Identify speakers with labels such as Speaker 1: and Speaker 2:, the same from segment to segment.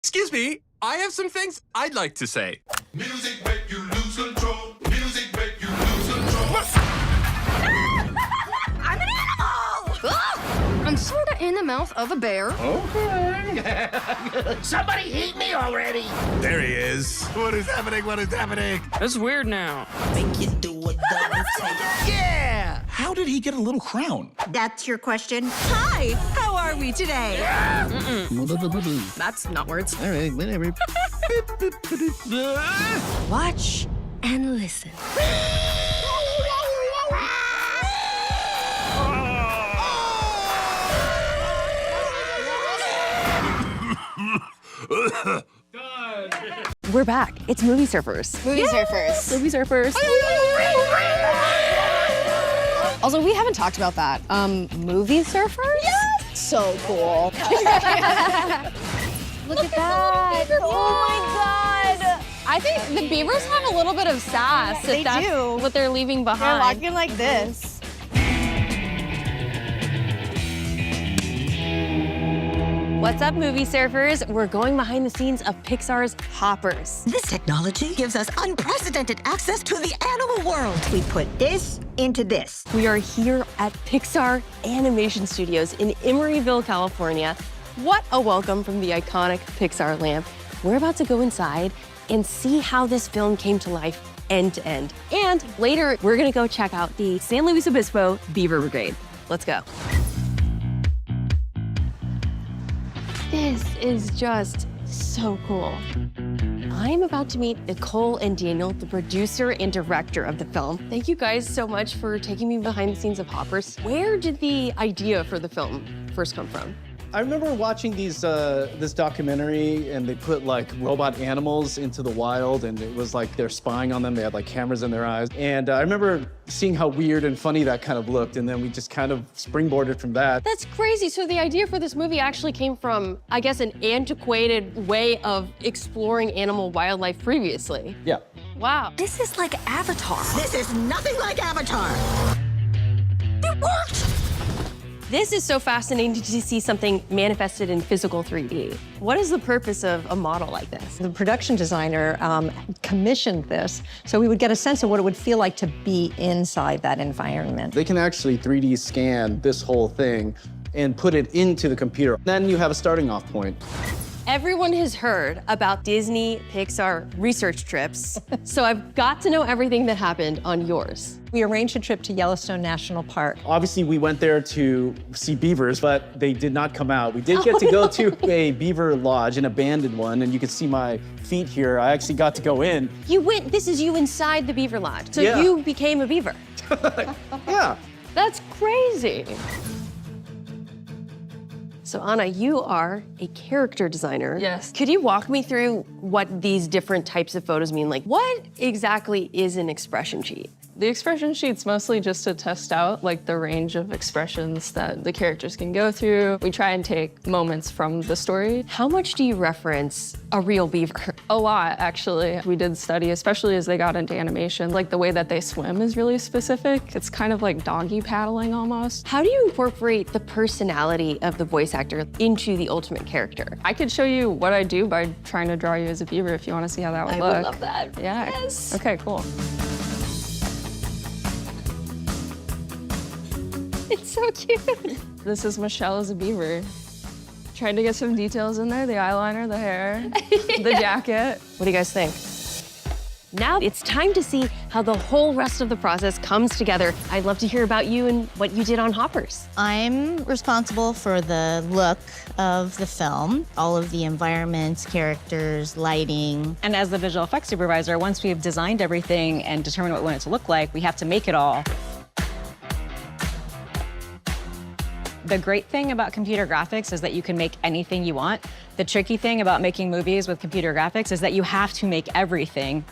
Speaker 1: Excuse me, I have some things I'd like to say.
Speaker 2: Music make you lose control. Music make you lose control.
Speaker 3: I'm an animal! I'm sort of in the mouth of a bear.
Speaker 4: Okay.
Speaker 5: Somebody eat me already!
Speaker 1: There he is.
Speaker 4: What is happening? What is happening?
Speaker 6: That's weird now.
Speaker 5: Think you do a double take.
Speaker 4: Yeah! How did he get a little crown?
Speaker 7: That's your question? Hi, how are we today?
Speaker 3: That's not words.
Speaker 4: All right, whatever.
Speaker 3: Watch and listen.
Speaker 8: We're back. It's Movie Surfers.
Speaker 9: Movie Surfers.
Speaker 8: Movie Surfers. Also, we haven't talked about that. Movie Surfers?
Speaker 9: Yes! So cool.
Speaker 8: Look at that. Oh my God. I think the beavers have a little bit of sass.
Speaker 9: They
Speaker 8: if that's
Speaker 9: do.
Speaker 8: what they're leaving
Speaker 9: They're
Speaker 8: behind.
Speaker 9: walking like this.
Speaker 8: What's up, Movie Surfers? We're going behind the scenes of Pixar's Hoppers.
Speaker 7: This technology gives us unprecedented access to the animal world. We put this into this.
Speaker 8: We are here at Pixar Animation Studios in Emeryville, California. What a welcome from the iconic Pixar lamp. We're about to go inside and see how this film came to life end to end. And later, we're gonna go check out the San Luis Obispo Beaver Brigade. Let's go. This is just so cool. I'm about to meet Nicole and Daniel, the producer and director of the film. Thank you guys so much for taking me behind the scenes of Hoppers. Where did the idea for the film first come from?
Speaker 10: I remember watching this documentary, and they put like robot animals into the wild, and it was like they're spying on them. They had like cameras in their eyes. And I remember seeing how weird and funny that kind of looked, and then we just kind of springboarded from that.
Speaker 8: That's crazy. So the idea for this movie actually came from, I guess, an antiquated way of exploring animal wildlife previously.
Speaker 10: Yeah.
Speaker 8: Wow.
Speaker 7: This is like Avatar. This is nothing like Avatar. It worked!
Speaker 8: This is so fascinating to see something manifested in physical 3D. What is the purpose of a model like this?
Speaker 11: The production designer commissioned this so we would get a sense of what it would feel like to be inside that environment.
Speaker 10: They can actually 3D scan this whole thing and put it into the computer. Then you have a starting off point.
Speaker 8: Everyone has heard about Disney, Pixar research trips, so I've got to know everything that happened on yours.
Speaker 11: We arranged a trip to Yellowstone National Park.
Speaker 10: Obviously, we went there to see beavers, but they did not come out. We did get to go to a beaver lodge, an abandoned one, and you can see my feet here. I actually got to go in.
Speaker 8: You went, this is you inside the beaver lodge, so
Speaker 10: Yeah.
Speaker 8: you became a beaver.
Speaker 10: Yeah.
Speaker 8: That's crazy. So Anna, you are a character designer.
Speaker 6: Yes.
Speaker 8: Could you walk me through what these different types of photos mean? Like, what exactly is an expression sheet?
Speaker 6: The expression sheet's mostly just to test out like the range of expressions that the characters can go through. We try and take moments from the story.
Speaker 8: How much do you reference a real beaver?
Speaker 6: A lot, actually. We did study, especially as they got into animation, like the way that they swim is really specific. It's kind of like doggy paddling almost.
Speaker 8: How do you incorporate the personality of the voice actor into the ultimate character?
Speaker 6: I could show you what I do by trying to draw you as a beaver if you want to see how that would look.
Speaker 8: I would love that.
Speaker 6: Yeah.
Speaker 8: Yes.
Speaker 6: Okay, cool.
Speaker 8: It's so cute.
Speaker 6: This is Michelle as a beaver. Trying to get some details in there, the eyeliner, the hair, the jacket.
Speaker 8: What do you guys think? Now it's time to see how the whole rest of the process comes together. I'd love to hear about you and what you did on Hoppers.
Speaker 9: I'm responsible for the look of the film, all of the environments, characters, lighting.
Speaker 11: And as the visual effects supervisor, once we've designed everything and determined what we want it to look like, we have to make it all. The great thing about computer graphics is that you can make anything you want. The tricky thing about making movies with computer graphics is that you have to make everything.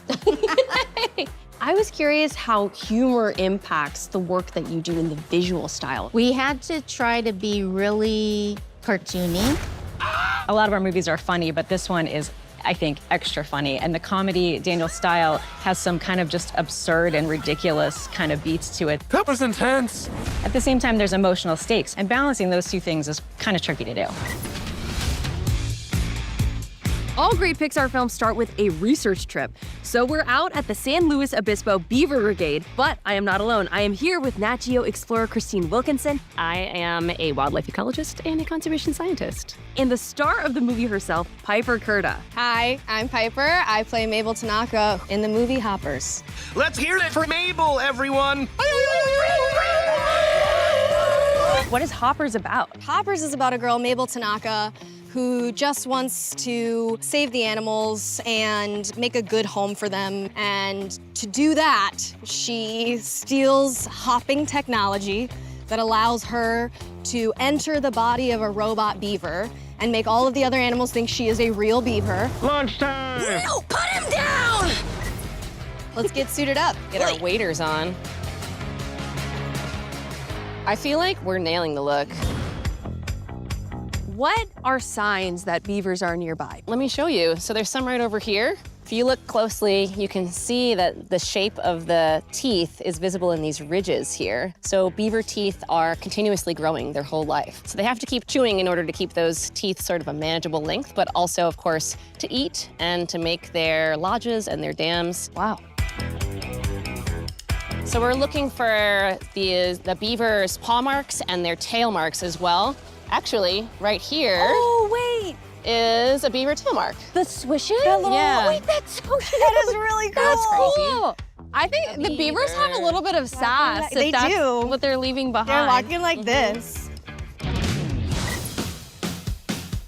Speaker 8: I was curious how humor impacts the work that you do in the visual style.
Speaker 9: We had to try to be really cartoony.
Speaker 11: A lot of our movies are funny, but this one is, I think, extra funny. And the comedy, Daniel's style, has some kind of just absurd and ridiculous kind of beats to it.
Speaker 1: That was intense.
Speaker 11: At the same time, there's emotional stakes, and balancing those two things is kind of tricky to do.
Speaker 8: All great Pixar films start with a research trip. So we're out at the San Luis Obispo Beaver Brigade, but I am not alone. I am here with Nat Geo explorer Christine Wilkinson.
Speaker 12: I am a wildlife ecologist and a conservation scientist.
Speaker 8: And the star of the movie herself, Piper Curda.
Speaker 13: Hi, I'm Piper. I play Mabel Tanaka in the movie Hoppers.
Speaker 14: Let's hear it for Mabel, everyone!
Speaker 8: What is Hoppers about?
Speaker 13: Hoppers is about a girl, Mabel Tanaka, who just wants to save the animals and make a good home for them. And to do that, she steals hopping technology that allows her to enter the body of a robot beaver and make all of the other animals think she is a real beaver.
Speaker 14: Lunchtime!
Speaker 13: No, put him down! Let's get suited up.
Speaker 12: Get our waders on. I feel like we're nailing the look.
Speaker 8: What are signs that beavers are nearby?
Speaker 12: Let me show you. So there's some right over here. If you look closely, you can see that the shape of the teeth is visible in these ridges here. So beaver teeth are continuously growing their whole life. So they have to keep chewing in order to keep those teeth sort of a manageable length, but also, of course, to eat and to make their lodges and their dams.
Speaker 8: Wow.
Speaker 12: So we're looking for the beaver's paw marks and their tail marks as well. Actually, right here.
Speaker 8: Oh, wait.
Speaker 12: Is a beaver tail mark.
Speaker 8: The swishes?
Speaker 12: Yeah.
Speaker 8: Wait, that's so cute.
Speaker 13: That is really cool.
Speaker 8: That's
Speaker 12: crazy.
Speaker 8: I think the beavers have a little bit of sass.
Speaker 13: They
Speaker 8: if that's
Speaker 13: do.
Speaker 8: what they're leaving behind.
Speaker 13: They're walking like this.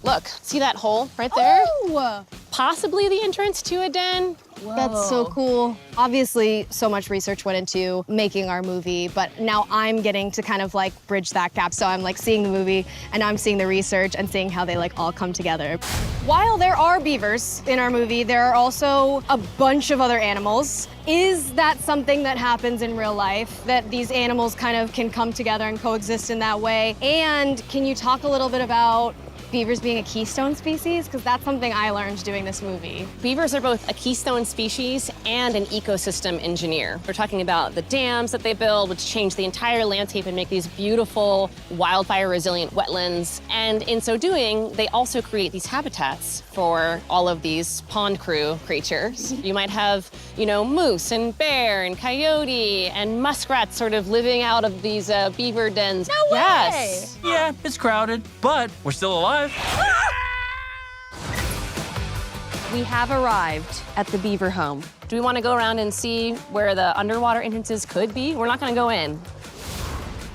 Speaker 12: Look, see that hole right there?
Speaker 13: Oh!
Speaker 12: Possibly the entrance to a den.
Speaker 13: That's so cool. Obviously, so much research went into making our movie, but now I'm getting to kind of like bridge that gap. So I'm like seeing the movie and I'm seeing the research and seeing how they like all come together. While there are beavers in our movie, there are also a bunch of other animals. Is that something that happens in real life, that these animals kind of can come together and coexist in that way? And can you talk a little bit about beavers being a keystone species? Because that's something I learned doing this movie.
Speaker 12: Beavers are both a keystone species and an ecosystem engineer. We're talking about the dams that they build, which change the entire landscape and make these beautiful wildfire-resilient wetlands. And in so doing, they also create these habitats for all of these pond crew creatures. You might have, you know, moose and bear and coyote and muskrats sort of living out of these beaver dens.
Speaker 8: No way!
Speaker 12: Yes.
Speaker 15: Yeah, it's crowded, but we're still alive.
Speaker 8: We have arrived at the beaver home.
Speaker 12: Do we want to go around and see where the underwater entrances could be? We're not going to go in.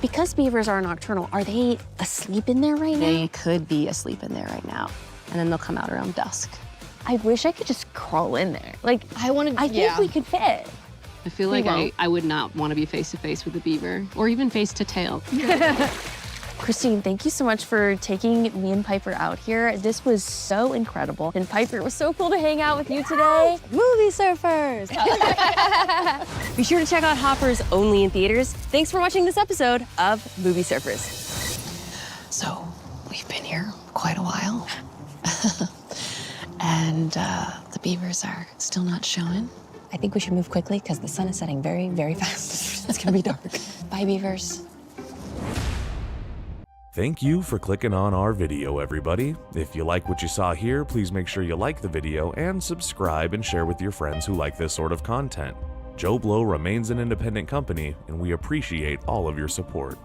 Speaker 8: Because beavers are nocturnal, are they asleep in there right now?
Speaker 12: They could be asleep in there right now, and then they'll come out around dusk.
Speaker 8: I wish I could just crawl in there. Like, I think
Speaker 13: yeah.
Speaker 8: we could fit.
Speaker 12: I feel like I would not want to be face to face with a beaver, or even face to tail.
Speaker 8: Christine, thank you so much for taking me and Piper out here. This was so incredible. And Piper, it was so cool to hang out with you today.
Speaker 13: Movie surfers!
Speaker 8: Be sure to check out Hoppers only in theaters. Thanks for watching this episode of Movie Surfers.
Speaker 12: So, we've been here quite a while. And the beavers are still not showing.
Speaker 11: I think we should move quickly because the sun is setting very, very fast. It's gonna be dark. Bye, beavers.
Speaker 16: Thank you for clicking on our video, everybody. If you like what you saw here, please make sure you like the video and subscribe and share with your friends who like this sort of content. Joblo remains an independent company, and we appreciate all of your support.